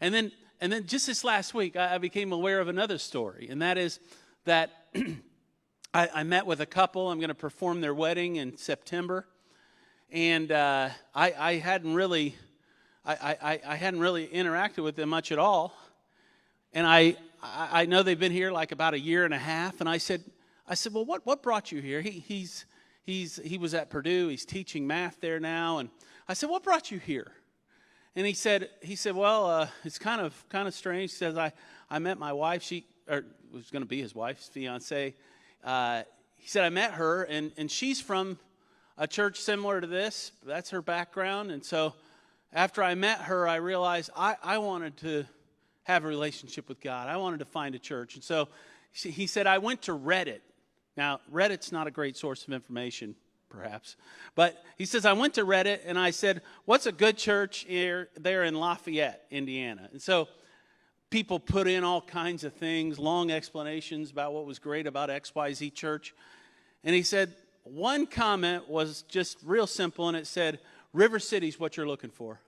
And then just this last week, I became aware of another story, and that is that I met with a couple. I'm going to perform their wedding in September, and I hadn't really interacted with them much at all. And I know they've been here like about a year and a half, and I said, well, what brought you here? He was at Purdue. He's teaching math there now, and I said, what brought you here? And he said, well, it's kind of strange. He says, I met my wife. She was going to be his wife, his fiance. He said, I met her, and she's from a church similar to this. That's her background. And so after I met her, I realized I wanted to have a relationship with God. I wanted to find a church. And so he said, I went to Reddit. Now, Reddit's not a great source of information, perhaps. But he says, I went to Reddit, and I said, what's a good church there in Lafayette, Indiana? And so people put in all kinds of things, long explanations about what was great about XYZ church. And he said, one comment was just real simple, and it said, River City's what you're looking for.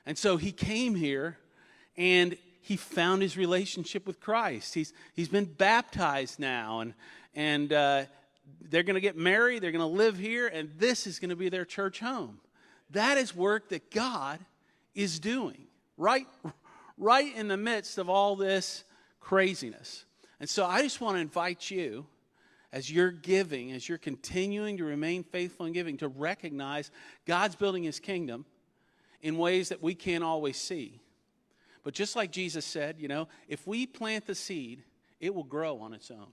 And so he came here, and he found his relationship with Christ. He's been baptized now, and they're going to get married. They're going to live here, and this is going to be their church home. That is work that God is doing right in the midst of all this craziness. And so I just want to invite you, as you're giving, as you're continuing to remain faithful in giving, to recognize God's building his kingdom in ways that we can't always see. But just like Jesus said, if we plant the seed, it will grow on its own.